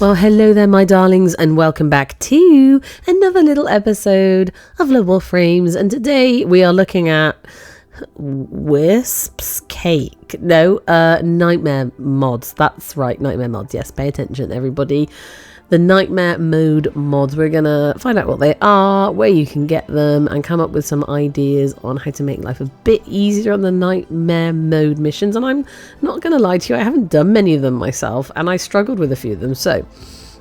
Well, hello there, my darlings, and welcome back to another little episode of the Warframes. And today we are looking at Wisp's Cake. No, Nightmare mods. That's right, Nightmare mods. Yes, pay attention, everybody. The Nightmare mode mods. We're gonna find out what they are, where you can get them, and come up with some ideas on how to make life a bit easier on the Nightmare mode missions. And I'm not gonna lie to you, I haven't done many of them myself, and I struggled with a few of them. So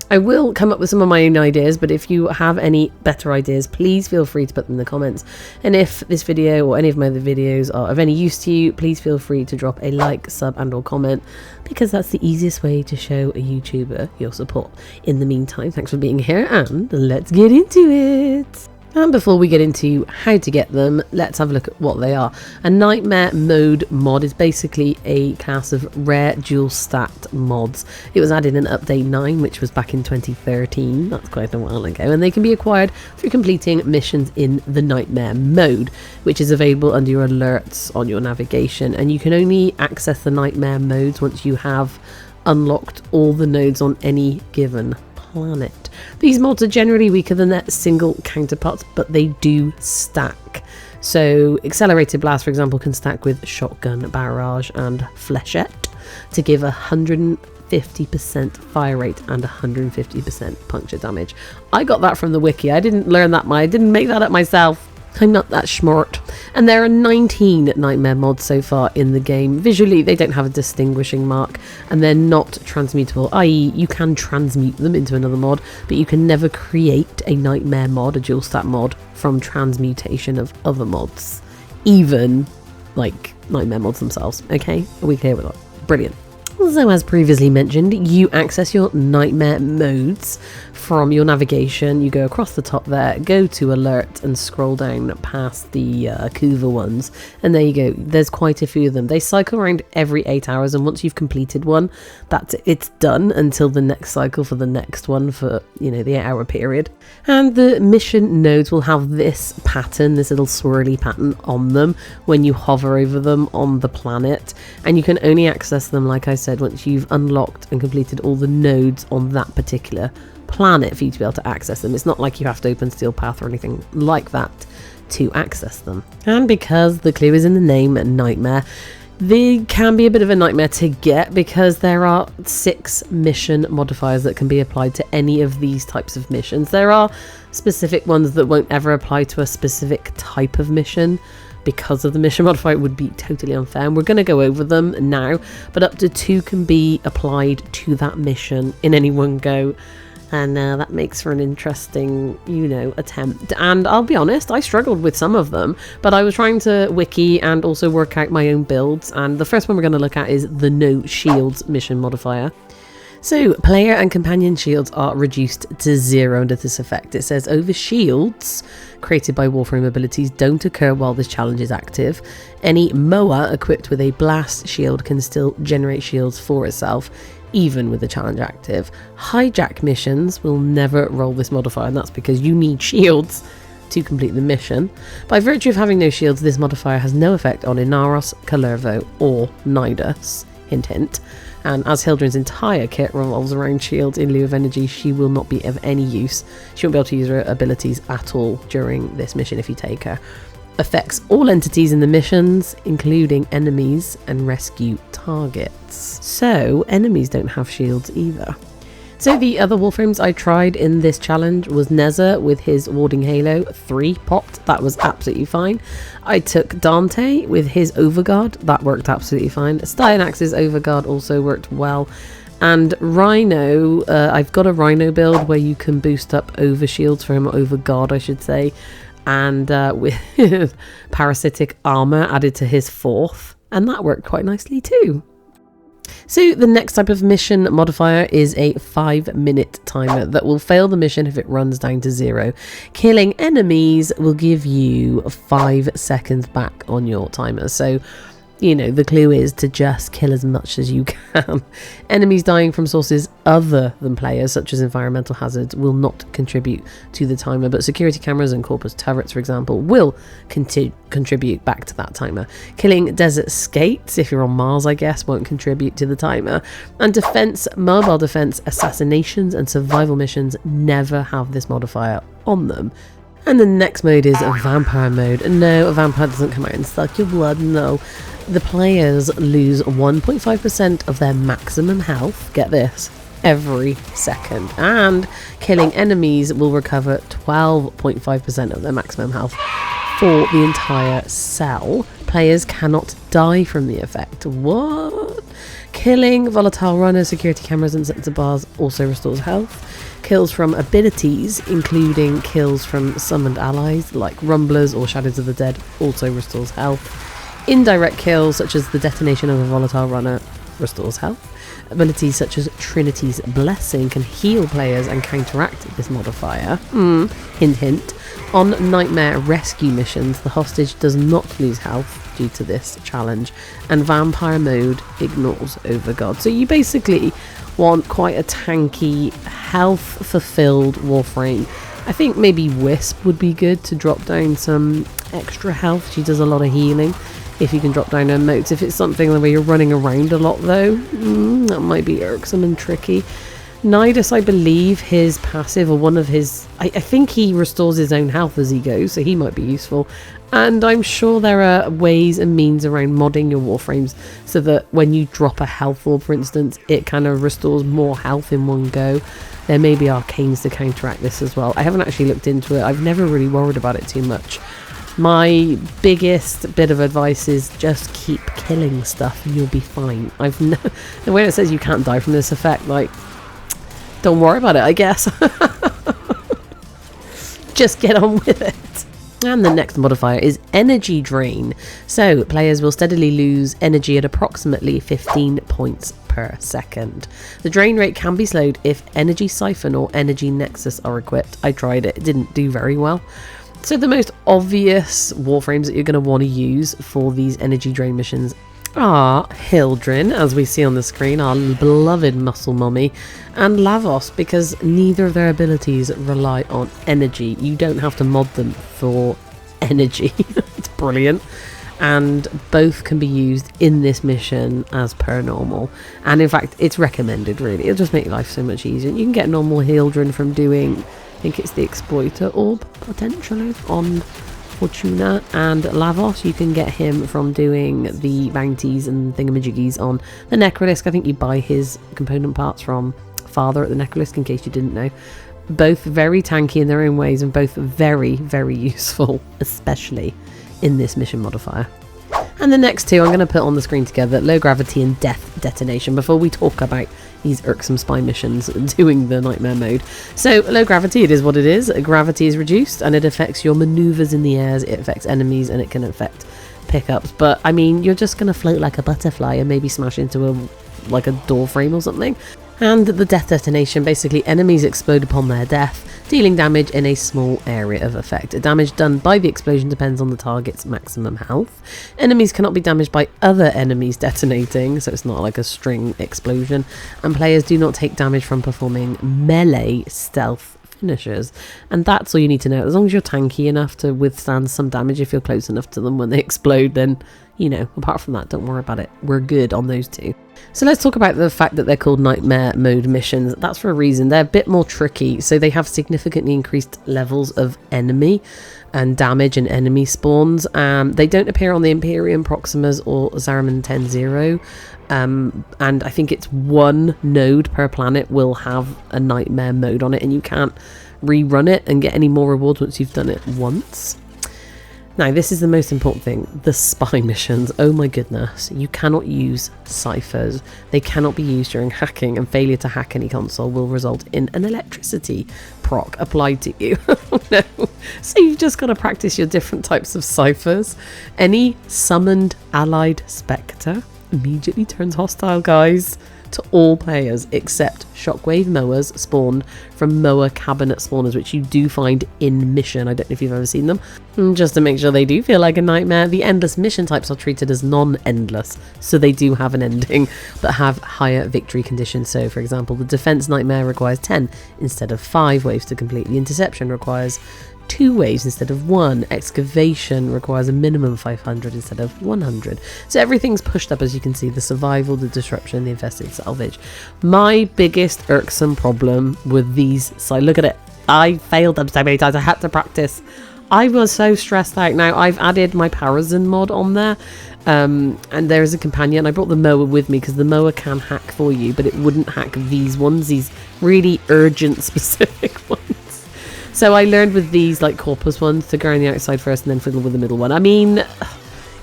I will come up with some of my own ideas, but if you have any better ideas, please feel free to put them in the comments. And if this video or any of my other videos are of any use to you, please feel free to drop a like, sub and or comment, because that's the easiest way to show a YouTuber your support. In the meantime, thanks for being here and let's get into it. And before we get into how to get them, let's have a look at what they are. A Nightmare mode mod is basically a class of rare dual stat mods. It was added in update 9, which was back in 2013. That's quite a while ago. And they can be acquired through completing missions in the Nightmare mode, which is available under your alerts on your navigation. And you can only access the Nightmare modes once you have unlocked all the nodes on any given planet. These mods are generally weaker than their single counterparts, but they do stack. So Accelerated Blast, for example, can stack with Shotgun, Barrage and Flechette to give 150% fire rate and 150% puncture damage. I got that from the wiki. I didn't learn that. I didn't make that up myself. I'm not that smart. And there are 19 Nightmare mods so far in the game. Visually, they don't have a distinguishing mark, and they're not transmutable, i.e. you can transmute them into another mod, but you can never create a Nightmare mod, a dual stat mod, from transmutation of other mods. Even, like, Nightmare mods themselves. Okay? Are we clear with that? Brilliant. So as previously mentioned, you access your Nightmare modes from your navigation. You go across the top there, go to alert and scroll down past the Kuva ones, and there you go. There's quite a few of them. They cycle around every 8 hours, and once you've completed one, it's done until the next cycle for the next one for, you know, the 8-hour period. And the mission nodes will have this pattern, this little swirly pattern on them when you hover over them on the planet, and you can only access them, like I said, once you've unlocked and completed all the nodes on that particular planet for you to be able to access them. It's not like you have to open Steel Path or anything like that to access them. And because the clue is in the name, Nightmare, they can be a bit of a nightmare to get, because there are 6 mission modifiers that can be applied to any of these types of missions. There are specific ones that won't ever apply to a specific type of mission, because of the mission modifier. It would be totally unfair, and we're going to go over them now, but up to 2 can be applied to that mission in any one go, and that makes for an interesting, you know, attempt. And I'll be honest, I struggled with some of them, but I was trying to wiki and also work out my own builds, and the first one we're going to look at is the No Shields mission modifier. So, player and companion shields are reduced to 0 under this effect. It says over shields created by Warframe abilities don't occur while this challenge is active. Any MOA equipped with a blast shield can still generate shields for itself, even with the challenge active. Hijack missions will never roll this modifier, and that's because you need shields to complete the mission. By virtue of having no shields, this modifier has no effect on Inaros, Kalervo or Nidus. Hint hint. And as Hildren's entire kit revolves around shields in lieu of energy, she will not be of any use. She won't be able to use her abilities at all during this mission if you take her. Affects all entities in the missions, including enemies and rescue targets. So, enemies don't have shields either. So the other Warframes I tried in this challenge was Neza with his Warding Halo. 3 popped, that was absolutely fine. I took Dante with his Overguard, that worked absolutely fine. Styanax's Overguard also worked well. And Rhino, I've got a Rhino build where you can boost up overshields for him, Overguard I should say. And with Parasitic Armor added to his 4th, and that worked quite nicely too. So the next type of mission modifier is a 5-minute timer that will fail the mission if it runs down to 0. Killing enemies will give you 5 seconds back on your timer. So you know, the clue is to just kill as much as you can. Enemies dying from sources other than players, such as environmental hazards, will not contribute to the timer, but security cameras and corpus turrets, for example, will contribute back to that timer. Killing desert skates, if you're on Mars, I guess, won't contribute to the timer. And defense, mobile defense, assassinations, and survival missions never have this modifier on them. And the next mode is a vampire mode. No, a vampire doesn't come out and suck your blood, no. The players lose 1.5% of their maximum health, get this, every second. And killing enemies will recover 12.5% of their maximum health for the entire cell. Players cannot die from the effect. What? Killing volatile runners, security cameras and sensor bars also restores health. Kills from abilities, including kills from summoned allies like Rumblers or Shadows of the Dead, also restores health. Indirect kills, such as the detonation of a volatile runner, restores health. Abilities such as Trinity's Blessing can heal players and counteract this modifier. Hint hint. On Nightmare rescue missions, the hostage does not lose health due to this challenge, and Vampire mode ignores Overguard. So you basically want quite a tanky, health-fulfilled Warframe. I think maybe Wisp would be good to drop down some extra health. She does a lot of healing if you can drop down her motes. If it's something where you're running around a lot though, that might be irksome and tricky. Nidus, I believe his passive, or one of his, I think he restores his own health as he goes, so he might be useful. And I'm sure there are ways and means around modding your Warframes so that when you drop a health orb, for instance, it kind of restores more health in one go. There may be arcanes to counteract this as well. I haven't actually looked into it. I've never really worried about it too much. My biggest bit of advice is just keep killing stuff and you'll be fine. The way it says you can't die from this effect, like, don't worry about it, I guess. Just get on with it. And the next modifier is energy drain. So players will steadily lose energy at approximately 15 points per second. The drain rate can be slowed if energy siphon or energy nexus are equipped. I tried it, it didn't do very well. So the most obvious Warframes that you're going to want to use for these energy drain missions are Hildrin, as we see on the screen, our beloved muscle mummy, and Lavos, because neither of their abilities rely on energy. You don't have to mod them for energy. It's brilliant. And both can be used in this mission as per normal. And in fact, it's recommended, really. It'll just make life so much easier. You can get normal Hildrin from doing, I think it's the Exploiter Orb, potentially, on Fortuna, and Lavos, you can get him from doing the bounties and thingamajiggies on the Necrolisc. I think you buy his component parts from Father at the Necrolisc, in case you didn't know. Both very tanky in their own ways, and both very, very useful, especially in this mission modifier. And the next two I'm going to put on the screen together, Low Gravity and Death Detonation, before we talk about these irksome spy missions doing the Nightmare mode. So Low Gravity, it is what it is. Gravity is reduced and it affects your maneuvers in the airs, it affects enemies, and it can affect pickups. But I mean, you're just going to float like a butterfly and maybe smash into a door frame or something. And the Death Detonation, basically enemies explode upon their death, dealing damage in a small area of effect. Damage done by the explosion depends on the target's maximum health. Enemies cannot be damaged by other enemies detonating, so it's not like a string explosion. And players do not take damage from performing melee stealth finishers. And that's all you need to know. As long as you're tanky enough to withstand some damage if you're close enough to them when they explode, then, you know, apart from that, don't worry about it. We're good on those two. So let's talk about the fact that they're called Nightmare mode missions. That's for a reason. They're a bit more tricky, so they have significantly increased levels of enemy and damage and enemy spawns. They don't appear on the Imperium Proximas or Zariman 10-0. And I think it's one node per planet will have a Nightmare mode on it, and you can't rerun it and get any more rewards once you've done it once. Now, this is the most important thing, the spy missions. Oh my goodness, you cannot use ciphers. They cannot be used during hacking, and failure to hack any console will result in an electricity proc applied to you. Oh no. So you've just got to practice your different types of ciphers. Any summoned allied spectre immediately turns hostile, guys. to all players except shockwave mowers spawned from mower cabinet spawners, which you do find in mission. I don't know if you've ever seen them. Just to make sure they do feel like a nightmare, the endless mission types are treated as non-endless, so they do have an ending but have higher victory conditions. So for example, the defense nightmare requires 10 instead of 5 waves to complete. The interception requires 2 waves instead of 1. Excavation requires a minimum 500 instead of 100. So everything's pushed up, as you can see: the survival, the disruption, the infested, salvage. My biggest irksome problem with these, so look at it, I failed them so many times. I had to practice. I was so stressed out. Now I've added my Parazin mod on there, and there is a companion. I brought the mower with me because the mower can hack for you, but it wouldn't hack these ones, these really urgent specific ones. So I learned with these like corpus ones to go around the outside first and then fiddle with the middle one. I mean,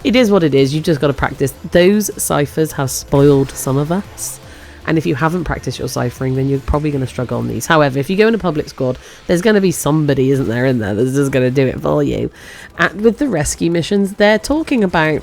it is what it is. You've just got to practice. Those ciphers have spoiled some of us. And if you haven't practiced your ciphering, then you're probably going to struggle on these. However, if you go in a public squad, there's going to be somebody, isn't there, in there that's just going to do it for you. And with the rescue missions, they're talking about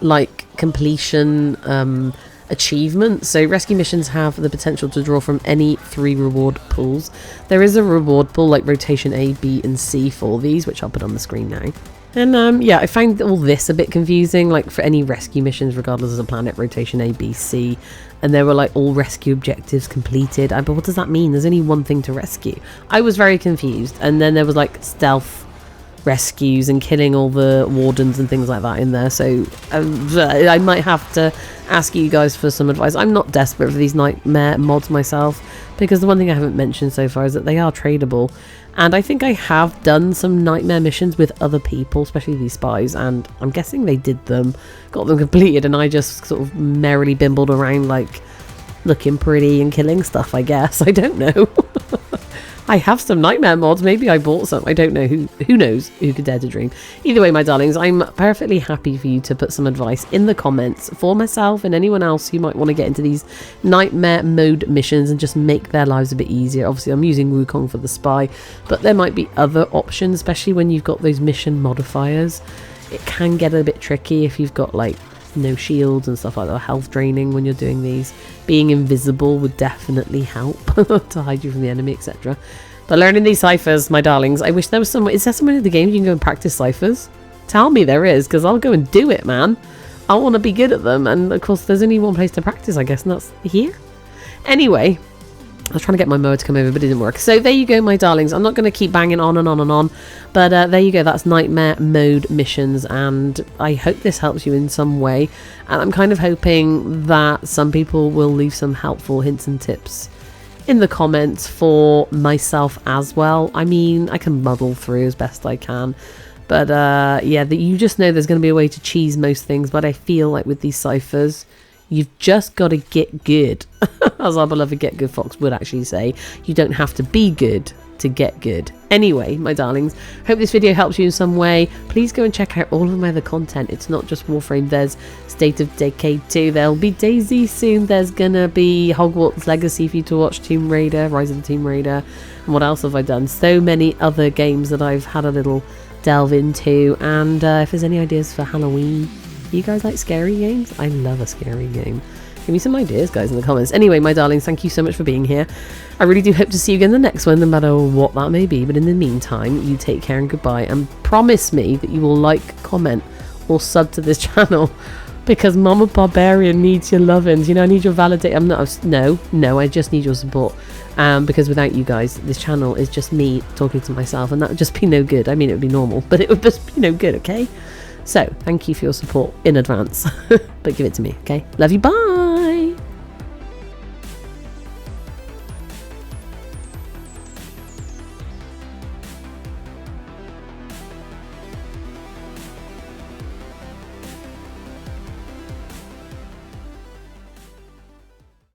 like completion achievements. So rescue missions have the potential to draw from any 3 reward pools. There is a reward pool like rotation A, B and C for these, which I'll put on the screen now. And yeah, I found all this a bit confusing, like for any rescue missions regardless of the planet, rotation A, B, C, and there were like all rescue objectives completed. But what does that mean? There's only one thing to rescue. I was very confused. And then there was like stealth rescues and killing all the wardens and things like that in there. So I might have to ask you guys for some advice. I'm not desperate for these nightmare mods myself, because the one thing I haven't mentioned so far is that they are tradable, and I think I have done some nightmare missions with other people, especially these spies, and I'm guessing they did them, got them completed, and I just sort of merrily bimbled around like looking pretty and killing stuff, I guess. I don't know. I have some nightmare mods. Maybe I bought some. I don't know. Who knows? Who could dare to dream? Either way, my darlings, I'm perfectly happy for you to put some advice in the comments for myself and anyone else who might want to get into these nightmare mode missions and just make their lives a bit easier. Obviously, I'm using Wukong for the spy, but there might be other options, especially when you've got those mission modifiers. It can get a bit tricky if you've got like no shields and stuff like that, or health draining when you're doing these. Being invisible would definitely help to hide you from the enemy, etc. But learning these ciphers, my darlings, I wish there was somewhere. Is there somewhere in the game you can go and practice ciphers? Tell me there is, because I'll go and do it, man. I want to be good at them, and of course there's only one place to practice, I guess, and that's here. Anyway, I was trying to get my mower to come over, but it didn't work. So there you go, my darlings. I'm not going to keep banging on and on and on, but there you go. That's nightmare mode missions, and I hope this helps you in some way. And I'm kind of hoping that some people will leave some helpful hints and tips in the comments for myself as well. I mean, I can muddle through as best I can, but yeah, you just know there's going to be a way to cheese most things. But I feel like with these ciphers, you've just got to get good. As our beloved Get Good Fox would actually say, you don't have to be good to get good. Anyway, my darlings, hope this video helps you in some way. Please go and check out all of my other content. It's not just Warframe. There's State of Decay 2. There'll be DayZ soon. There's gonna be Hogwarts Legacy for you to watch, Tomb Raider, Rise of the Tomb Raider. And what else have I done? So many other games that I've had a little delve into. And if there's any ideas for Halloween, you guys like scary games? I love a scary game. Give me some ideas, guys, in the comments. Anyway, my darlings, thank you so much for being here. I really do hope to see you again in the next one, no matter what that may be. But in the meantime, you take care and goodbye. And promise me that you will like, comment, or sub to this channel, because Mama Barbarian needs your lovins. You know, I need your validate. I'm not. No, I just need your support. Because without you guys, this channel is just me talking to myself, and that would just be no good. I mean, it would be normal, but it would just be no good. Okay. So, thank you for your support in advance. But give it to me, okay? Love you, bye!